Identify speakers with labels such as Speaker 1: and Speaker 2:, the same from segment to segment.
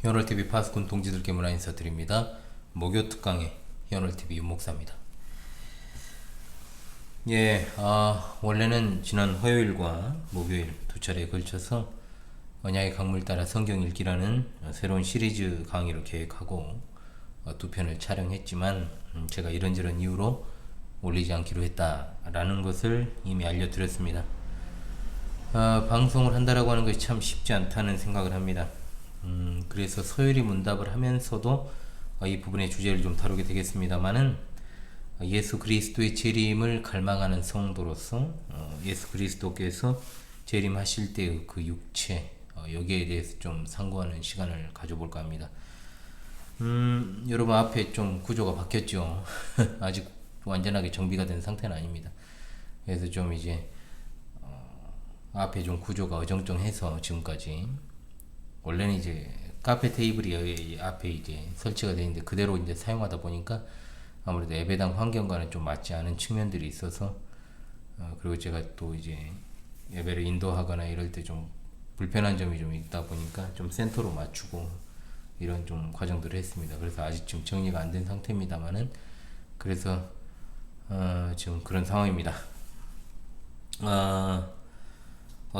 Speaker 1: 히어널TV 파수꾼 동지들께 문화 인사드립니다. 목요 특강의 히어널TV 윤목사입니다. 원래는 지난 화요일과 목요일 두 차례에 걸쳐서 언약의 강물 따라 성경 읽기라는 새로운 시리즈 강의를 계획하고 두 편을 촬영했지만 제가 이런저런 이유로 올리지 않기로 했다라는 것을 이미 알려드렸습니다. 방송을 한다라고 하는 것이 참 쉽지 않다는 생각을 합니다. 그래서 서열이 문답을 하면서도 이 부분의 주제를 좀 다루게 되겠습니다만은, 예수 그리스도의 재림을 갈망하는 성도로서 예수 그리스도께서 재림하실 때의 그 육체, 여기에 대해서 좀 상고하는 시간을 가져볼까 합니다. 여러분 앞에 좀 구조가 바뀌었죠. 아직 완전하게 정비가 된 상태는 아닙니다. 그래서 좀 이제 앞에 좀 구조가 어정쩡해서 지금까지, 원래는 이제 카페 테이블이 앞에 이제 설치가 되어 있는데 그대로 이제 사용하다 보니까 아무래도 예배당 환경과는 좀 맞지 않은 측면들이 있어서, 그리고 제가 또 이제 예배를 인도하거나 이럴 때 좀 불편한 점이 좀 있다 보니까 좀 센터로 맞추고 이런 좀 과정들을 했습니다. 그래서 아직 지금 정리가 안 된 상태입니다만은, 그래서 지금 그런 상황입니다.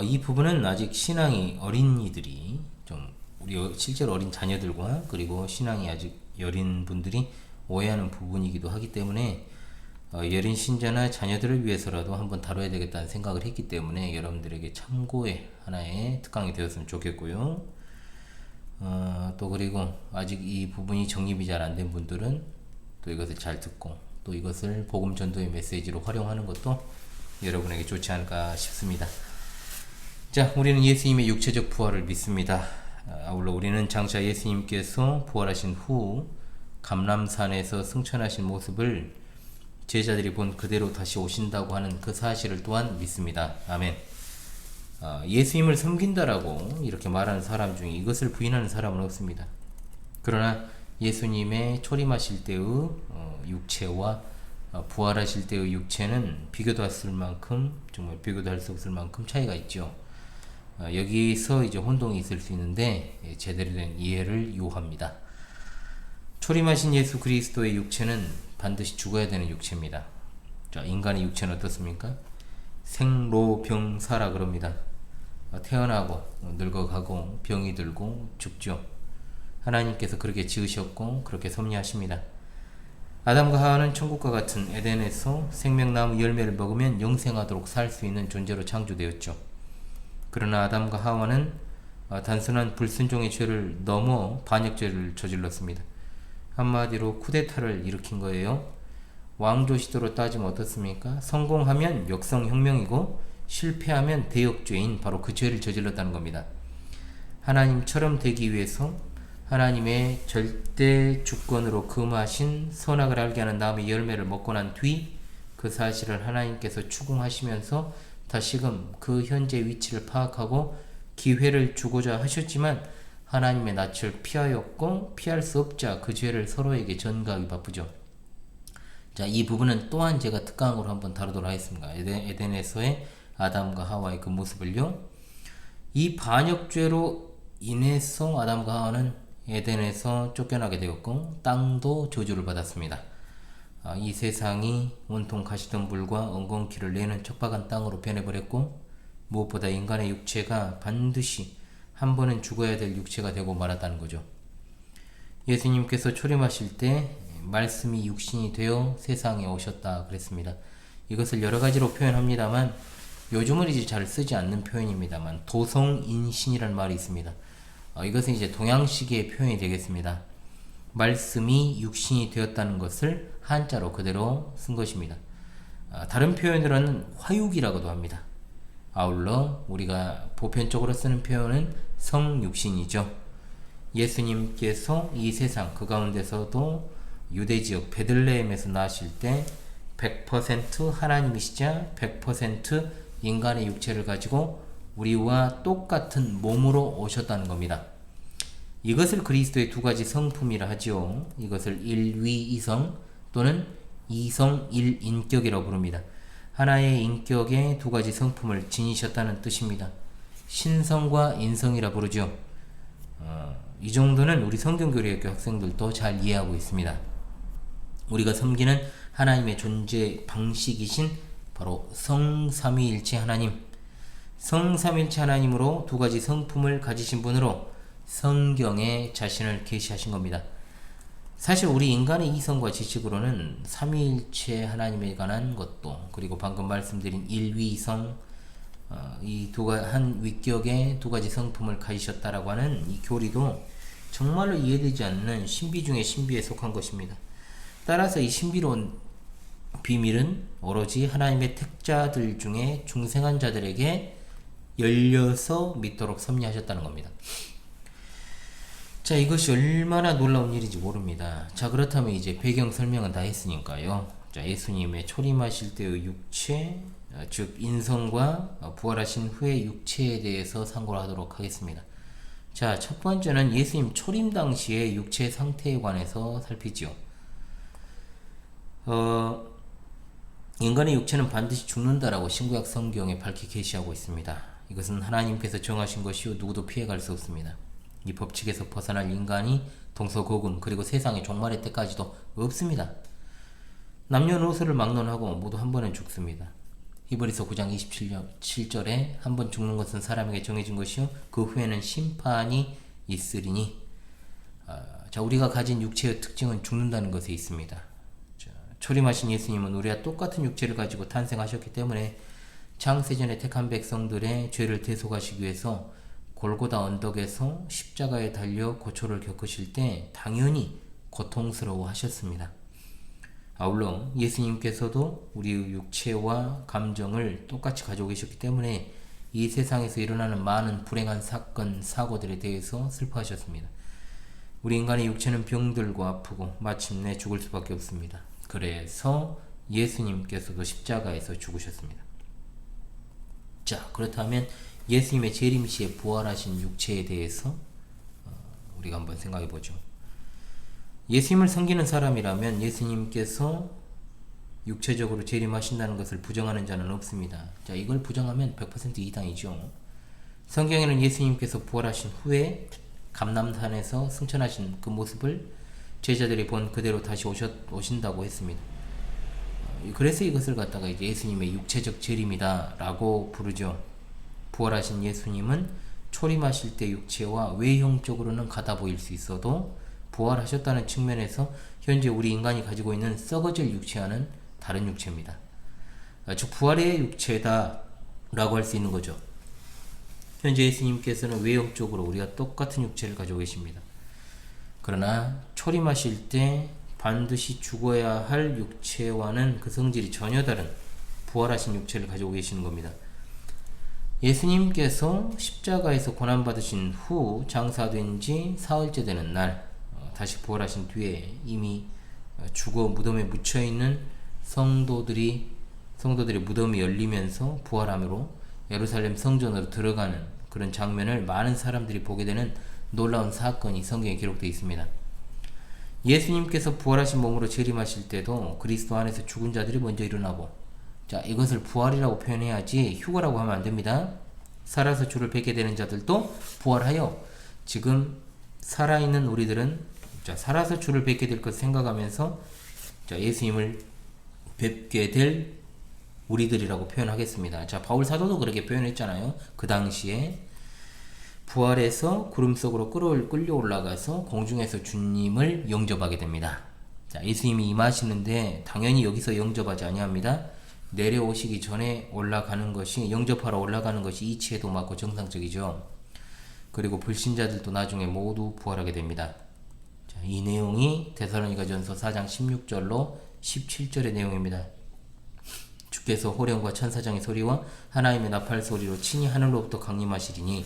Speaker 1: 이 부분은 아직 신앙이 어린이들이 좀, 우리 실제로 어린 자녀들과 그리고 신앙이 아직 여린 분들이 오해하는 부분이기도 하기 때문에 여린 신자나 자녀들을 위해서라도 한번 다뤄야 되겠다는 생각을 했기 때문에 여러분들에게 참고의 하나의 특강이 되었으면 좋겠고요. 또 그리고 아직 이 부분이 정립이 잘 안 된 분들은 또 이것을 잘 듣고 또 이것을 복음 전도의 메시지로 활용하는 것도 여러분에게 좋지 않을까 싶습니다. 자, 우리는 예수님의 육체적 부활을 믿습니다. 아울러 우리는 장차 예수님께서 부활하신 후 감람산에서 승천하신 모습을 제자들이 본 그대로 다시 오신다고 하는 그 사실을 또한 믿습니다. 아멘. 예수님을 섬긴다라고 이렇게 말하는 사람 중에 이것을 부인하는 사람은 없습니다. 그러나 예수님의 초림하실 때의 육체와 부활하실 때의 육체는 비교도 할 수 없을 만큼, 정말 비교도 할 수 없을 만큼 차이가 있죠. 여기서 이제 혼동이 있을 수 있는데 제대로 된 이해를 요합니다. 초림하신 예수 그리스도의 육체는 반드시 죽어야 되는 육체입니다. 자, 인간의 육체는 어떻습니까? 생로병사라 그럽니다. 태어나고 늙어가고 병이 들고 죽죠. 하나님께서 그렇게 지으셨고 그렇게 섭리하십니다. 아담과 하와는 천국과 같은 에덴에서 생명나무 열매를 먹으면 영생하도록 살 수 있는 존재로 창조되었죠. 그러나 아담과 하와는 단순한 불순종의 죄를 넘어 반역죄를 저질렀습니다. 한마디로 쿠데타를 일으킨 거예요. 왕조 시대로 따지면 어떻습니까? 성공하면 역성혁명이고 실패하면 대역죄인, 바로 그 죄를 저질렀다는 겁니다. 하나님처럼 되기 위해서 하나님의 절대 주권으로 금하신 선악을 알게 하는 나무의 열매를 먹고 난 뒤 그 사실을 하나님께서 추궁하시면서 다시금 그 현재 위치를 파악하고 기회를 주고자 하셨지만 하나님의 낯을 피하였고 피할 수 없자 그 죄를 서로에게 전가하기 바쁘죠. 자, 이 부분은 또한 제가 특강으로 한번 다루도록 하겠습니다. 에덴에서의 아담과 하와의 그 모습을요. 이 반역죄로 인해서 아담과 하와는 에덴에서 쫓겨나게 되었고 땅도 저주를 받았습니다. 이 세상이 온통 가시덤불과 엉겅퀴를 내는 척박한 땅으로 변해버렸고, 무엇보다 인간의 육체가 반드시 한 번은 죽어야 될 육체가 되고 말았다는 거죠. 예수님께서 초림하실 때 말씀이 육신이 되어 세상에 오셨다 그랬습니다. 이것을 여러 가지로 표현합니다만 요즘은 이제 잘 쓰지 않는 표현입니다만 도성인신이라는 말이 있습니다. 이것은 이제 동양식의 표현이 되겠습니다. 말씀이 육신이 되었다는 것을 한자로 그대로 쓴 것입니다. 다른 표현으로는 화육이라고도 합니다. 아울러 우리가 보편적으로 쓰는 표현은 성육신이죠. 예수님께서 이 세상 그 가운데서도 유대지역 베들레헴에서 나실 때 100% 하나님이시자 100% 인간의 육체를 가지고 우리와 똑같은 몸으로 오셨다는 겁니다. 이것을 그리스도의 두 가지 성품이라 하지요. 이것을 일위이성 또는 이성일인격이라고 부릅니다. 하나의 인격의 두 가지 성품을 지니셨다는 뜻입니다. 신성과 인성이라 부르죠. 이 정도는 우리 성경교리학교 학생들도 잘 이해하고 있습니다. 우리가 섬기는 하나님의 존재 방식이신 바로 성삼위일체 하나님, 성삼위일체 하나님으로 두 가지 성품을 가지신 분으로 성경에 자신을 계시하신 겁니다. 사실 우리 인간의 이성과 지식으로는 삼위일체 하나님에 관한 것도, 그리고 방금 말씀드린 일위성, 한 위격에 두 가지 성품을 가지셨다라고 하는 이 교리도 정말로 이해되지 않는 신비 중의 신비에 속한 것입니다. 따라서 이 신비로운 비밀은 오로지 하나님의 택자들 중에 중생한 자들에게 열려서 믿도록 섭리하셨다는 겁니다. 자, 이것이 얼마나 놀라운 일인지 모릅니다. 자, 그렇다면 이제 배경 설명은 다 했으니까요. 자, 예수님의 초림하실 때의 육체, 즉 인성과 부활하신 후의 육체에 대해서 상고를 하도록 하겠습니다. 자, 첫 번째는 예수님 초림 당시의 육체 상태에 관해서 살피지요. 인간의 육체는 반드시 죽는다라고 신구약 성경에 밝히 계시하고 있습니다. 이것은 하나님께서 정하신 것이요 누구도 피해갈 수 없습니다. 이 법칙에서 벗어날 인간이 동서고금 그리고 세상의 종말의 때까지도 없습니다. 남녀노소를 막론하고 모두 한 번은 죽습니다. 히브리서 9장 27절에 한 번 죽는 것은 사람에게 정해진 것이요 그 후에는 심판이 있으리니. 자, 우리가 가진 육체의 특징은 죽는다는 것에 있습니다. 자, 초림하신 예수님은 우리와 똑같은 육체를 가지고 탄생하셨기 때문에 창세전에 택한 백성들의 죄를 대속하시기 위해서 골고다 언덕에서 십자가에 달려 고초를 겪으실 때 당연히 고통스러워 하셨습니다. 아울러 예수님께서도 우리의 육체와 감정을 똑같이 가지고 계셨기 때문에 이 세상에서 일어나는 많은 불행한 사건, 사고들에 대해서 슬퍼하셨습니다. 우리 인간의 육체는 병들고 아프고 마침내 죽을 수밖에 없습니다. 그래서 예수님께서도 십자가에서 죽으셨습니다. 자, 그렇다면 예수님의 재림시에 부활하신 육체에 대해서 우리가 한번 생각해 보죠. 예수님을 섬기는 사람이라면 예수님께서 육체적으로 재림하신다는 것을 부정하는 자는 없습니다. 자, 이걸 부정하면 100% 이단이죠. 성경에는 예수님께서 부활하신 후에 감람산에서 승천하신 그 모습을 제자들이 본 그대로 다시 오신다고 했습니다. 그래서 이것을 갖다가 이제 예수님의 육체적 재림이다 라고 부르죠. 부활하신 예수님은 초림하실 때 육체와 외형적으로는 같아 보일 수 있어도 부활하셨다는 측면에서 현재 우리 인간이 가지고 있는 썩어질 육체와는 다른 육체입니다. 즉 부활의 육체다 라고 할 수 있는 거죠. 현재 예수님께서는 외형적으로 우리가 똑같은 육체를 가지고 계십니다. 그러나 초림하실 때 반드시 죽어야 할 육체와는 그 성질이 전혀 다른 부활하신 육체를 가지고 계시는 겁니다. 예수님께서 십자가에서 고난받으신 후 장사된 지 사흘째 되는 날 다시 부활하신 뒤에 이미 죽어 무덤에 묻혀있는 성도들의 무덤이 열리면서 부활함으로 예루살렘 성전으로 들어가는 그런 장면을 많은 사람들이 보게 되는 놀라운 사건이 성경에 기록되어 있습니다. 예수님께서 부활하신 몸으로 재림하실 때도 그리스도 안에서 죽은 자들이 먼저 일어나고, 자, 이것을 부활이라고 표현해야지 휴거라고 하면 안 됩니다. 살아서 주를 뵙게 되는 자들도 부활하여 지금 살아있는 우리들은 자, 살아서 주를 뵙게 될 것을 생각하면서 자, 예수님을 뵙게 될 우리들이라고 표현하겠습니다. 자, 바울 사도도 그렇게 표현했잖아요. 그 당시에 부활해서 구름 속으로 끌려 올라가서 공중에서 주님을 영접하게 됩니다. 자, 예수님이 임하시는데 당연히 여기서 영접하지 아니합니다. 내려오시기 전에 올라가는 것이, 영접하러 올라가는 것이 이치에도 맞고 정상적이죠. 그리고 불신자들도 나중에 모두 부활하게 됩니다. 자, 이 내용이 데살로니가전서 4장 16절로 17절의 내용입니다. 주께서 호령과 천사장의 소리와 하나님의 나팔 소리로 친히 하늘로부터 강림하시리니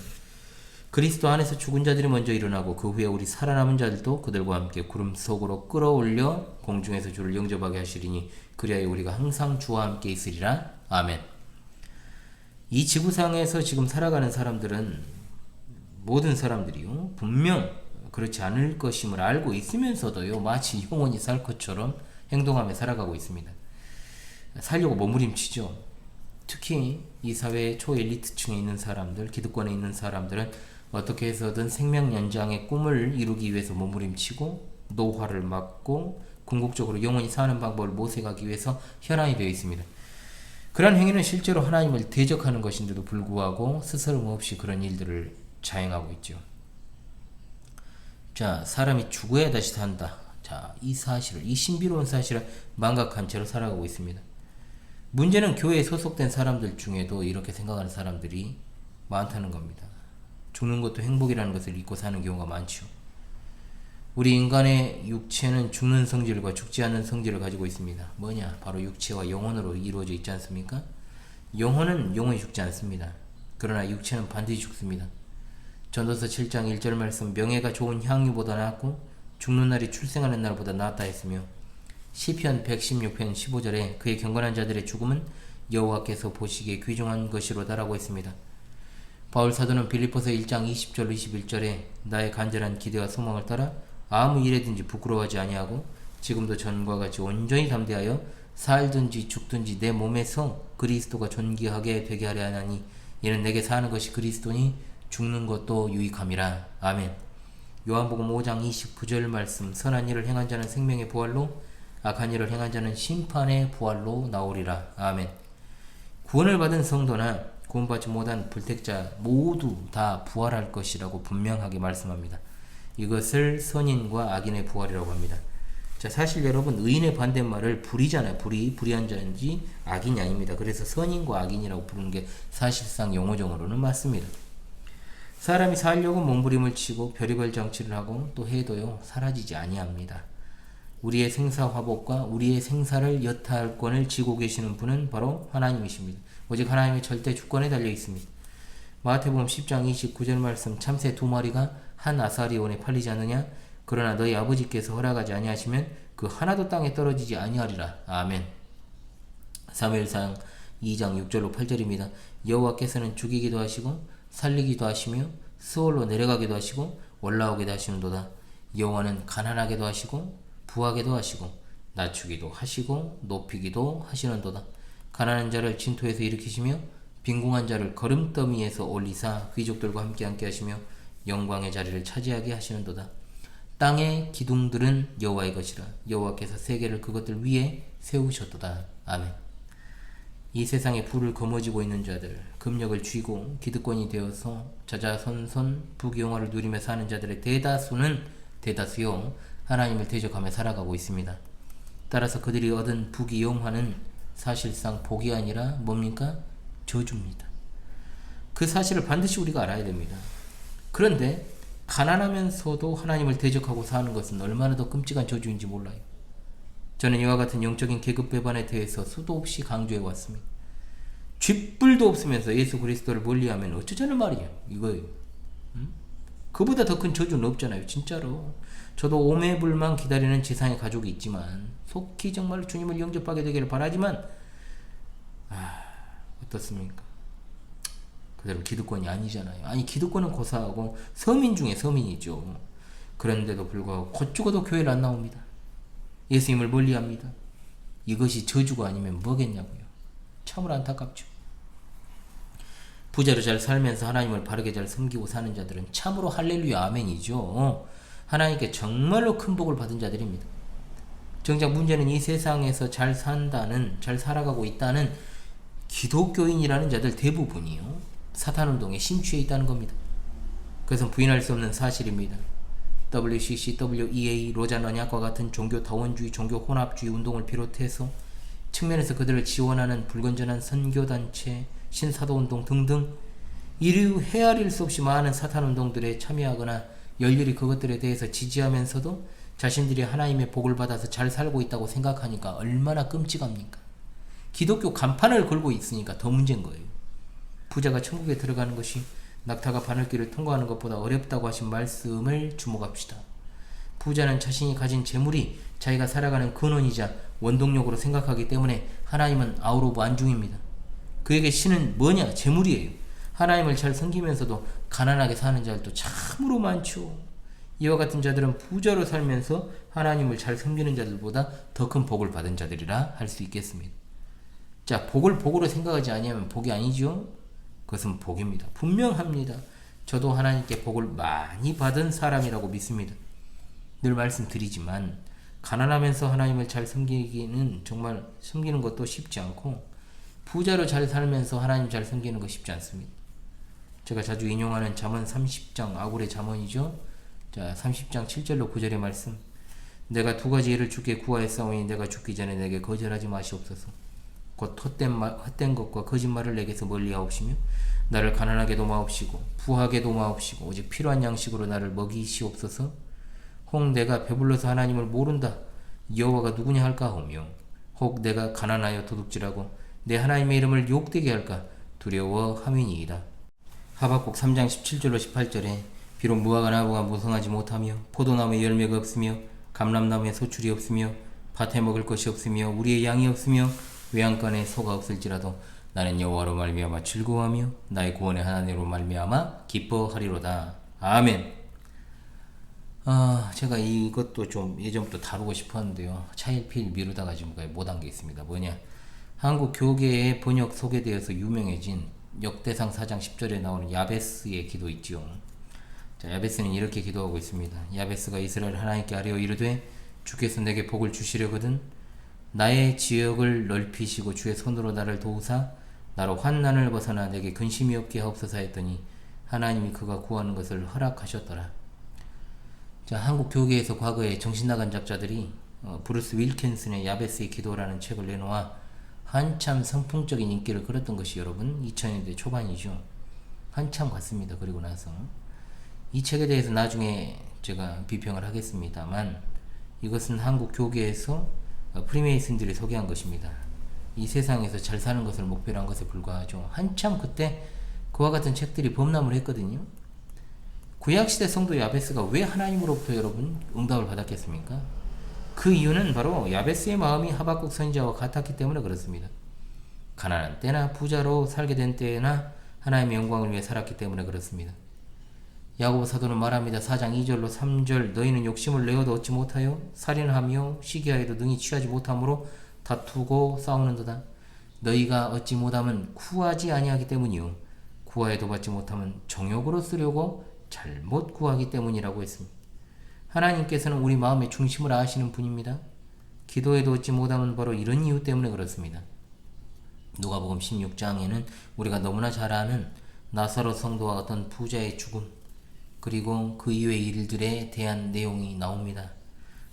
Speaker 1: 그리스도 안에서 죽은 자들이 먼저 일어나고 그 후에 우리 살아남은 자들도 그들과 함께 구름 속으로 끌어올려 공중에서 주를 영접하게 하시리니 그리하여 우리가 항상 주와 함께 있으리라. 아멘. 이 지구상에서 지금 살아가는 사람들은 모든 사람들이요 분명 그렇지 않을 것임을 알고 있으면서도요 마치 영원히 살 것처럼 행동하며 살아가고 있습니다. 살려고 몸부림치죠. 특히 이 사회의 초엘리트층에 있는 사람들, 기득권에 있는 사람들은 어떻게 해서든 생명 연장의 꿈을 이루기 위해서 몸부림치고 노화를 막고 궁극적으로 영원히 사는 방법을 모색하기 위해서 현황이 되어 있습니다. 그러한 행위는 실제로 하나님을 대적하는 것인데도 불구하고 스스럼 없이 그런 일들을 자행하고 있죠. 자, 사람이 죽어야 다시 산다. 자, 이 사실을, 이 신비로운 사실을 망각한 채로 살아가고 있습니다. 문제는 교회에 소속된 사람들 중에도 이렇게 생각하는 사람들이 많다는 겁니다. 죽는 것도 행복이라는 것을 잊고 사는 경우가 많죠. 우리 인간의 육체는 죽는 성질과 죽지 않는 성질을 가지고 있습니다. 뭐냐? 바로 육체와 영혼으로 이루어져 있지 않습니까? 영혼은 영원히 죽지 않습니다. 그러나 육체는 반드시 죽습니다. 전도서 7장 1절 말씀, 명예가 좋은 향유보다 낫고 죽는 날이 출생하는 날보다 낫다 했으며, 시편 116편 15절에 그의 경건한 자들의 죽음은 여호와께서 보시기에 귀중한 것이로다라고 했습니다. 바울 사도는 빌립보서 1장 20절 21절에 나의 간절한 기대와 소망을 따라 아무 일에든지 부끄러워하지 아니하고 지금도 전과 같이 온전히 담대하여 살든지 죽든지 내 몸에서 그리스도가 존귀하게 되게 하려 하나니 이는 내게 사는 것이 그리스도니 죽는 것도 유익함이라. 아멘. 요한복음 5장 29절 말씀, 선한 일을 행한 자는 생명의 부활로 악한 일을 행한 자는 심판의 부활로 나오리라. 아멘. 구원을 받은 성도나 구원받지 못한 불택자 모두 다 부활할 것이라고 분명하게 말씀합니다. 이것을 선인과 악인의 부활이라고 합니다. 자, 사실 여러분, 의인의 반대말을 불이잖아요. 불의한 자인지 악인이 아닙니다. 그래서 선인과 악인이라고 부르는 게 사실상 용어적으로는 맞습니다. 사람이 살려고 몸부림을 치고 별의별 장치를 하고 또 해도요, 사라지지 아니합니다. 우리의 생사화복과 우리의 생사를 여타할 권을 쥐고 계시는 분은 바로 하나님이십니다. 오직 하나님의 절대 주권에 달려 있습니다. 마태복음 10장 29절 말씀, 참새 2마리가 한 아사리온에 팔리지 않느냐? 그러나 너희 아버지께서 허락하지 아니하시면 그 하나도 땅에 떨어지지 아니하리라. 아멘. 사무엘상 2장 6절로 8절입니다. 여호와께서는 죽이기도 하시고 살리기도 하시며 스올로 내려가기도 하시고 올라오기도 하시는도다. 여호와는 가난하게도 하시고 부하게도 하시고 낮추기도 하시고 높이기도 하시는도다. 가난한 자를 진토에서 일으키시며 빈궁한 자를 거름더미에서 올리사 귀족들과 함께 하시며 영광의 자리를 차지하게 하시는도다. 땅의 기둥들은 여호와의 것이라. 여호와께서 세계를 그것들 위에 세우셨도다. 아멘. 이 세상에 불을 거머쥐고 있는 자들, 금력을 쥐고 기득권이 되어서 자자손손 부귀영화를 누리며 사는 자들의 대다수요 하나님을 대적하며 살아가고 있습니다. 따라서 그들이 얻은 부귀영화는 사실상 복이 아니라 뭡니까? 저주입니다. 그 사실을 반드시 우리가 알아야 됩니다. 그런데 가난하면서도 하나님을 대적하고 사는 것은 얼마나 더 끔찍한 저주인지 몰라요. 저는 이와 같은 영적인 계급 배반에 대해서 수도 없이 강조해 왔습니다. 쥐뿔도 없으면서 예수 그리스도를 멀리하면 어쩌자는 말이에요. 이거예요. 그보다 더 큰 저주는 없잖아요. 진짜로. 저도 오매불망 기다리는 지상의 가족이 있지만 속히 정말 주님을 영접하게 되기를 바라지만 어떻습니까? 그대로 기득권이 아니잖아요. 아니, 기득권은 고사하고 서민 중에 서민이죠. 그런데도 불구하고 곧 죽어도 교회를 안 나옵니다. 예수님을 멀리합니다. 이것이 저주가 아니면 뭐겠냐고요. 참으로 안타깝죠. 부자로 잘 살면서 하나님을 바르게 잘 섬기고 사는 자들은 참으로 할렐루야 아멘이죠. 하나님께 정말로 큰 복을 받은 자들입니다. 정작 문제는 이 세상에서 잘 살아가고 있다는 기독교인이라는 자들 대부분이요, 사탄운동에 심취해 있다는 겁니다. 그것은 부인할 수 없는 사실입니다. WCC, WEA, 로잔 언약과 같은 종교다원주의, 종교혼합주의 운동을 비롯해서 측면에서 그들을 지원하는 불건전한 선교단체, 신사도운동 등등 이루 헤아릴 수 없이 많은 사탄운동들에 참여하거나 열렬히 그것들에 대해서 지지하면서도 자신들이 하나님의 복을 받아서 잘 살고 있다고 생각하니까 얼마나 끔찍합니까? 기독교 간판을 걸고 있으니까 더 문제인 거예요. 부자가 천국에 들어가는 것이 낙타가 바늘길을 통과하는 것보다 어렵다고 하신 말씀을 주목합시다. 부자는 자신이 가진 재물이 자기가 살아가는 근원이자 원동력으로 생각하기 때문에 하나님은 아웃 오브 안중입니다. 그에게 신은 뭐냐? 재물이에요. 하나님을 잘 섬기면서도 가난하게 사는 자들도 참으로 많죠. 이와 같은 자들은 부자로 살면서 하나님을 잘 섬기는 자들보다 더 큰 복을 받은 자들이라 할 수 있겠습니다. 자, 복을 복으로 생각하지 아니하면 복이 아니죠? 그것은 복입니다. 분명합니다. 저도 하나님께 복을 많이 받은 사람이라고 믿습니다. 늘 말씀드리지만 가난하면서 하나님을 잘 섬기기는 정말 섬기는 것도 쉽지 않고 부자로 잘 살면서 하나님 잘 섬기는 거 쉽지 않습니다. 제가 자주 인용하는 잠언 30장 아굴의 잠언이죠. 자, 30장 7절로 9절의 말씀. 내가 두 가지 일을 주께 구하였사오니 내가 죽기 전에 내게 거절하지 마시옵소서. 곧 헛된 것과 거짓말을 내게서 멀리하옵시며 나를 가난하게 도마옵시고 부하게 도마옵시고 오직 필요한 양식으로 나를 먹이시옵소서. 혹 내가 배불러서 하나님을 모른다 여호와가 누구냐 할까 하며 혹 내가 가난하여 도둑질하고 내 하나님의 이름을 욕되게 할까 두려워함이니이다. 하박국 3장 17절로 18절에 비록 무화과 나무가 무성하지 못하며 포도나무에 열매가 없으며 감람나무에 소출이 없으며 밭에 먹을 것이 없으며 우리의 양이 없으며 외양간에 소가 없을지라도 나는 여호와로 말미암아 즐거워하며 나의 구원의 하나님으로 말미암아 기뻐하리로다. 아멘. 제가 이것도 좀 예전부터 다루고 싶었는데요. 차일피일 미루다가 지금 못한 게 있습니다. 뭐냐, 한국 교계의 번역 소개되어서 유명해진 역대상 4장 10절에 나오는 야베스의 기도 있지요. 자, 야베스는 이렇게 기도하고 있습니다. 야베스가 이스라엘 하나님께 아뢰어 이르되 주께서 내게 복을 주시려거든 나의 지역을 넓히시고 주의 손으로 나를 도우사 나로 환난을 벗어나 내게 근심이 없게 하옵소서 했더니 하나님이 그가 구하는 것을 허락하셨더라. 자, 한국 교계에서 과거에 정신나간 작자들이 브루스 윌킨슨의 야베스의 기도라는 책을 내놓아 한참 선풍적인 인기를 끌었던 것이 여러분 2000년대 초반이죠. 한참 갔습니다. 그리고 나서 이 책에 대해서 나중에 제가 비평을 하겠습니다만 이것은 한국 교계에서 프리메이슨들이 소개한 것입니다. 이 세상에서 잘 사는 것을 목표로 한 것에 불과하죠. 한참 그때 그와 같은 책들이 범람을 했거든요. 구약시대 성도 야베스가 왜 하나님으로부터 여러분 응답을 받았겠습니까? 그 이유는 바로 야베스의 마음이 하박국 선지자와 같았기 때문에 그렇습니다. 가난한 때나 부자로 살게 된 때나 하나님의 영광을 위해 살았기 때문에 그렇습니다. 야고보 사도는 말합니다. 4장 2절로 3절 너희는 욕심을 내어도 얻지 못하여 살인하며 시기하여도 능히 취하지 못함으로 다투고 싸우는도다. 너희가 얻지 못함은 구하지 아니하기 때문이요 구하여도 받지 못함은 정욕으로 쓰려고 잘못 구하기 때문이라고 했습니다. 하나님께서는 우리 마음의 중심을 아시는 분입니다. 기도해도 얻지 못함은 바로 이런 이유 때문에 그렇습니다. 누가복음 16장에는 우리가 너무나 잘 아는 나사로 성도와 어떤 부자의 죽음 그리고 그 이후의 일들에 대한 내용이 나옵니다.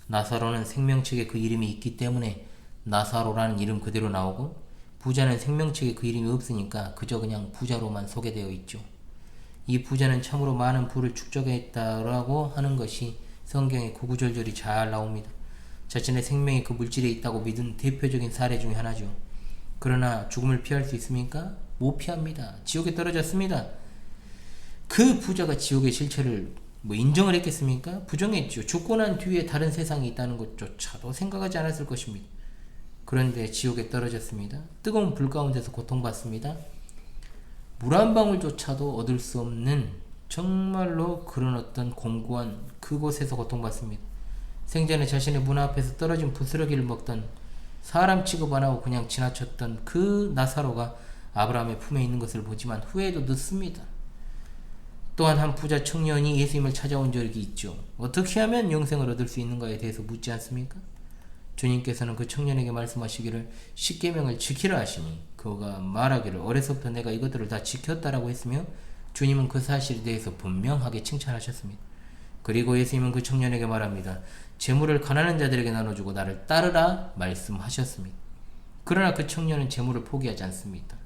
Speaker 1: 나사로는 생명책에 그 이름이 있기 때문에 나사로라는 이름 그대로 나오고 부자는 생명책에 그 이름이 없으니까 그저 그냥 부자로만 소개되어 있죠. 이 부자는 참으로 많은 부를 축적했다라고 하는 것이 성경에 구구절절히 잘 나옵니다. 자신의 생명이 그 물질에 있다고 믿은 대표적인 사례 중에 하나죠. 그러나 죽음을 피할 수 있습니까? 못 피합니다. 지옥에 떨어졌습니다. 그 부자가 지옥의 실체를 인정을 했겠습니까? 부정했죠. 죽고 난 뒤에 다른 세상이 있다는 것조차도 생각하지 않았을 것입니다. 그런데 지옥에 떨어졌습니다. 뜨거운 불 가운데서 고통받습니다. 물 한 방울조차도 얻을 수 없는 정말로 그런 어떤 공고한 그곳에서 고통받습니다. 생전에 자신의 문 앞에서 떨어진 부스러기를 먹던 사람 취급 안 하고 그냥 지나쳤던 그 나사로가 아브라함의 품에 있는 것을 보지만 후회도 늦습니다. 또한 한 부자 청년이 예수님을 찾아온 적이 있죠. 어떻게 하면 영생을 얻을 수 있는가에 대해서 묻지 않습니까? 주님께서는 그 청년에게 말씀하시기를 십계명을 지키라 하시니 그가 말하기를 어려서부터 내가 이것들을 다 지켰다라고 했으며 주님은 그 사실에 대해서 분명하게 칭찬하셨습니다. 그리고 예수님은 그 청년에게 말합니다. 재물을 가난한 자들에게 나눠주고 나를 따르라 말씀하셨습니다. 그러나 그 청년은 재물을 포기하지 않습니다.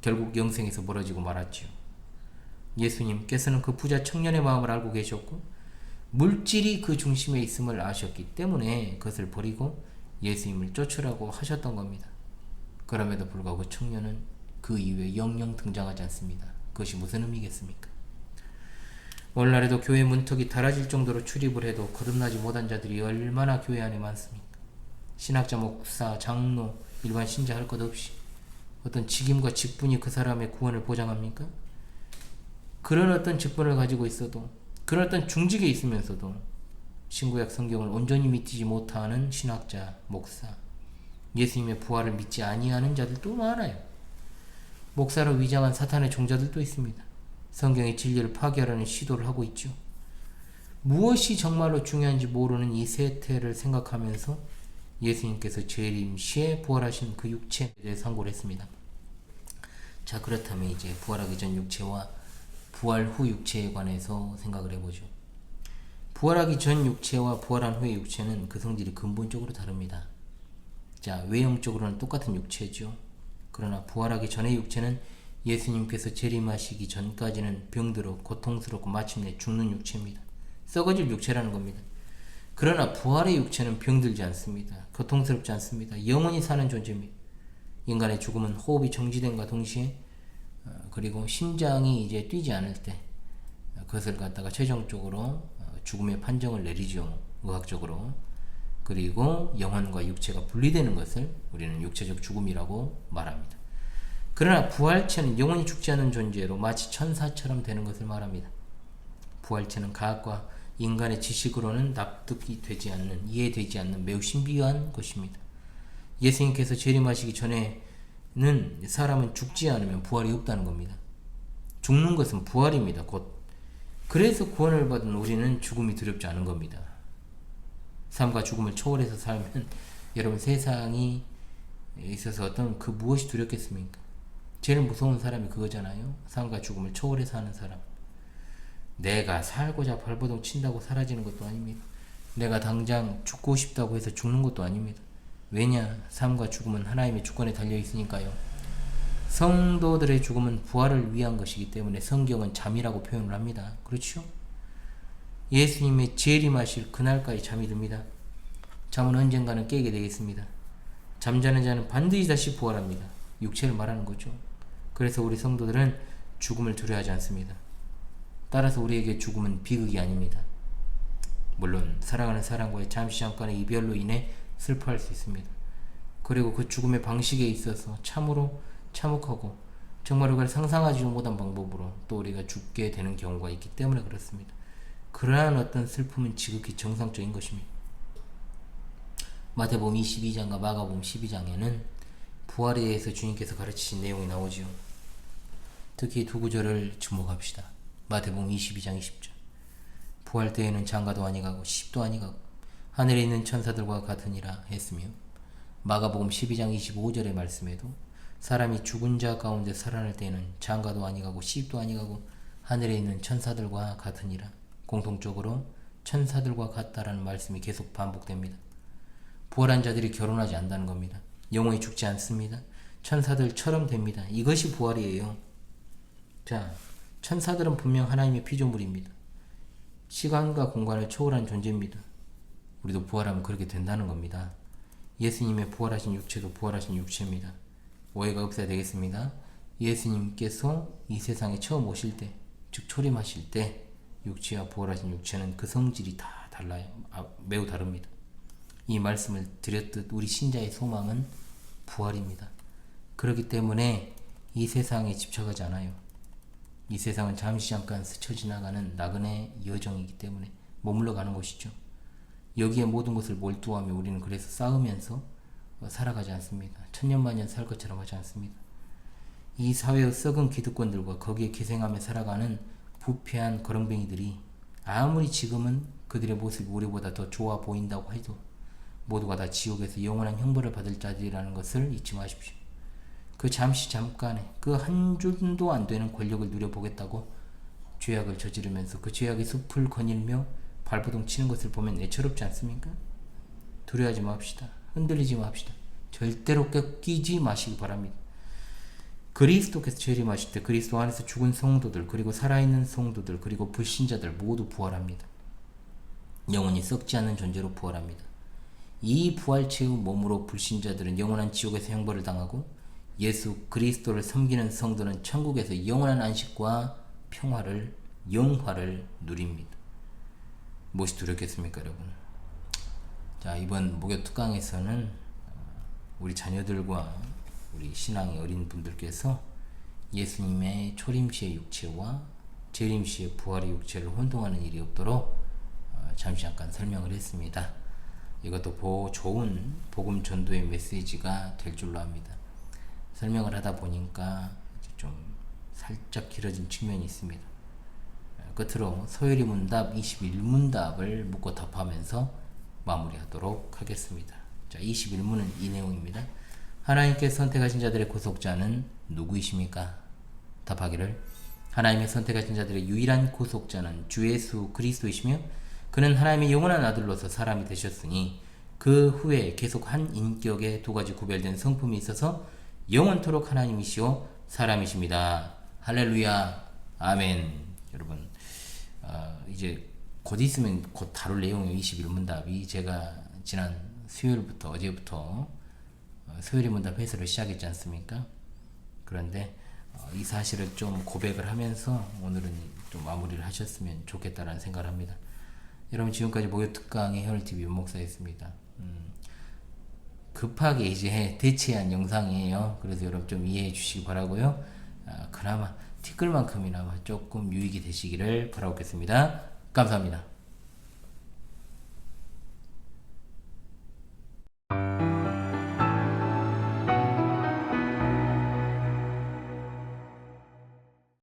Speaker 1: 결국 영생에서 멀어지고 말았지요. 예수님께서는 그 부자 청년의 마음을 알고 계셨고 물질이 그 중심에 있음을 아셨기 때문에 그것을 버리고 예수님을 쫓으라고 하셨던 겁니다. 그럼에도 불구하고 그 청년은 그 이후에 영영 등장하지 않습니다. 그것이 무슨 의미겠습니까? 오늘날에도 교회 문턱이 달아질 정도로 출입을 해도 거듭나지 못한 자들이 얼마나 교회 안에 많습니까? 신학자, 목사, 장로, 일반 신자 할 것 없이 어떤 직임과 직분이 그 사람의 구원을 보장합니까? 그런 어떤 직분을 가지고 있어도 그런 어떤 중직에 있으면서도 신구약 성경을 온전히 믿지 못하는 신학자, 목사, 예수님의 부활을 믿지 아니하는 자들도 많아요. 목사로 위장한 사탄의 종자들도 있습니다. 성경의 진리를 파괴하려는 시도를 하고 있죠. 무엇이 정말로 중요한지 모르는 이 세태를 생각하면서 예수님께서 재림 시에 부활하신 그 육체에 대해 상고를 했습니다. 자, 그렇다면 이제 부활하기 전 육체와 부활 후 육체에 관해서 생각을 해보죠. 부활하기 전 육체와 부활한 후의 육체는 그 성질이 근본적으로 다릅니다. 자, 외형적으로는 똑같은 육체죠. 그러나 부활하기 전의 육체는 예수님께서 재림하시기 전까지는 병들어 고통스럽고 마침내 죽는 육체입니다. 썩어질 육체라는 겁니다. 그러나 부활의 육체는 병들지 않습니다. 고통스럽지 않습니다. 영원히 사는 존재입니다. 인간의 죽음은 호흡이 정지됨과 동시에 그리고 심장이 이제 뛰지 않을 때 그것을 갖다가 최종적으로 죽음의 판정을 내리죠. 의학적으로. 그리고 영혼과 육체가 분리되는 것을 우리는 육체적 죽음이라고 말합니다. 그러나 부활체는 영원히 죽지 않는 존재로 마치 천사처럼 되는 것을 말합니다. 부활체는 과학과 인간의 지식으로는 납득이 되지 않는, 이해되지 않는 매우 신비한 것입니다. 예수님께서 재림하시기 전에는 사람은 죽지 않으면 부활이 없다는 겁니다. 죽는 것은 부활입니다. 곧. 그래서 구원을 받은 우리는 죽음이 두렵지 않은 겁니다. 삶과 죽음을 초월해서 살면 여러분 세상이 있어서 어떤 그 무엇이 두렵겠습니까? 제일 무서운 사람이 그거잖아요. 삶과 죽음을 초월해서 하는 사람. 내가 살고자 발버둥 친다고 사라지는 것도 아닙니다. 내가 당장 죽고 싶다고 해서 죽는 것도 아닙니다. 왜냐? 삶과 죽음은 하나님의 주권에 달려 있으니까요. 성도들의 죽음은 부활을 위한 것이기 때문에 성경은 잠이라고 표현을 합니다. 그렇죠? 예수님의 재림하실 그날까지 잠이 듭니다. 잠은 언젠가는 깨게 되겠습니다. 잠자는 자는 반드시 다시 부활합니다. 육체를 말하는 거죠. 그래서 우리 성도들은 죽음을 두려워하지 않습니다. 따라서 우리에게 죽음은 비극이 아닙니다. 물론 사랑하는 사람과의 잠깐의 이별로 인해 슬퍼할 수 있습니다. 그리고 그 죽음의 방식에 있어서 참으로 참혹하고 정말 우리가 상상하지 못한 방법으로 또 우리가 죽게 되는 경우가 있기 때문에 그렇습니다. 그러한 어떤 슬픔은 지극히 정상적인 것입니다. 마태복음 22장과 마가복음 12장에는 부활에 대해서 주님께서 가르치신 내용이 나오죠. 특히 두 구절을 주목합시다. 마태복음 22장 20절. 부활 때에는 장가도 아니가고 십도 아니가고 하늘에 있는 천사들과 같으니라 했으며, 마가복음 12장 25절의 말씀에도 사람이 죽은 자 가운데 살아날 때에는 장가도 아니가고 십도 아니가고 하늘에 있는 천사들과 같으니라, 공통적으로 천사들과 같다라는 말씀이 계속 반복됩니다. 부활한 자들이 결혼하지 않는다는 겁니다. 영원히 죽지 않습니다. 천사들처럼 됩니다. 이것이 부활이에요. 자, 천사들은 분명 하나님의 피조물입니다. 시간과 공간을 초월한 존재입니다. 우리도 부활하면 그렇게 된다는 겁니다. 예수님의 부활하신 육체도 부활하신 육체입니다. 오해가 없어야 되겠습니다. 예수님께서 이 세상에 처음 오실 때, 즉 초림하실 때 육체와 부활하신 육체는 그 성질이 다 달라요. 매우 다릅니다. 이 말씀을 드렸듯 우리 신자의 소망은 부활입니다. 그렇기 때문에 이 세상에 집착하지 않아요. 이 세상은 잠시 잠깐 스쳐 지나가는 나그네 여정이기 때문에 머물러 가는 것이죠. 여기에 모든 것을 몰두하며 우리는 그래서 싸우면서 살아가지 않습니다. 천년만년 살 것처럼 하지 않습니다. 이 사회의 썩은 기득권들과 거기에 기생하며 살아가는 부패한 거렁뱅이들이 아무리 지금은 그들의 모습이 우리보다 더 좋아 보인다고 해도 모두가 다 지옥에서 영원한 형벌을 받을 자들이라는 것을 잊지 마십시오. 그 잠시 잠깐에 그 한 줄도 안 되는 권력을 누려보겠다고 죄악을 저지르면서 그 죄악의 숲을 거닐며 발버둥 치는 것을 보면 애처롭지 않습니까? 두려워하지 맙시다. 흔들리지 맙시다. 절대로 꺾이지 마시기 바랍니다. 그리스도께서 재림하실 때 그리스도 안에서 죽은 성도들, 그리고 살아있는 성도들, 그리고 불신자들 모두 부활합니다. 영원히 썩지 않는 존재로 부활합니다. 이 부활체의 몸으로 불신자들은 영원한 지옥에서 형벌을 당하고, 예수 그리스도를 섬기는 성도는 천국에서 영원한 안식과 평화를, 영화를 누립니다. 무엇이 두렵겠습니까, 여러분? 자, 이번 목요 특강에서는 우리 자녀들과 우리 신앙의 어린 분들께서 예수님의 초림시의 육체와 재림시의 부활의 육체를 혼동하는 일이 없도록 잠시 잠깐 설명을 했습니다. 이것도 좋은 복음 전도의 메시지가 될 줄로 압니다. 설명을 하다 보니까 좀 살짝 길어진 측면이 있습니다. 끝으로 소요리 문답 21문답을 묻고 답하면서 마무리하도록 하겠습니다. 자, 21문은 이 내용입니다. 하나님께서 선택하신 자들의 구속자는 누구이십니까? 답하기를 하나님의 선택하신 자들의 유일한 구속자는 주 예수 그리스도이시며 그는 하나님의 영원한 아들로서 사람이 되셨으니 그 후에 계속 한 인격의 두 가지 구별된 성품이 있어서 영원토록 하나님이시오 사람이십니다. 할렐루야 아멘. 여러분 이제 곧 있으면 곧 다룰 내용의 21문답이 제가 지난 수요일부터 어제부터 소요리 문답 회수를 시작했지 않습니까? 그런데 이 사실을 좀 고백을 하면서 오늘은 좀 마무리를 하셨으면 좋겠다라는 생각을 합니다. 여러분 지금까지 목요 특강의 현울TV 윤목사였습니다. 급하게 이제 대체한 영상이에요. 그래서 여러분 좀 이해해 주시기 바라고요. 그나마 티끌만큼이나마 조금 유익이 되시기를 바라겠습니다. 감사합니다.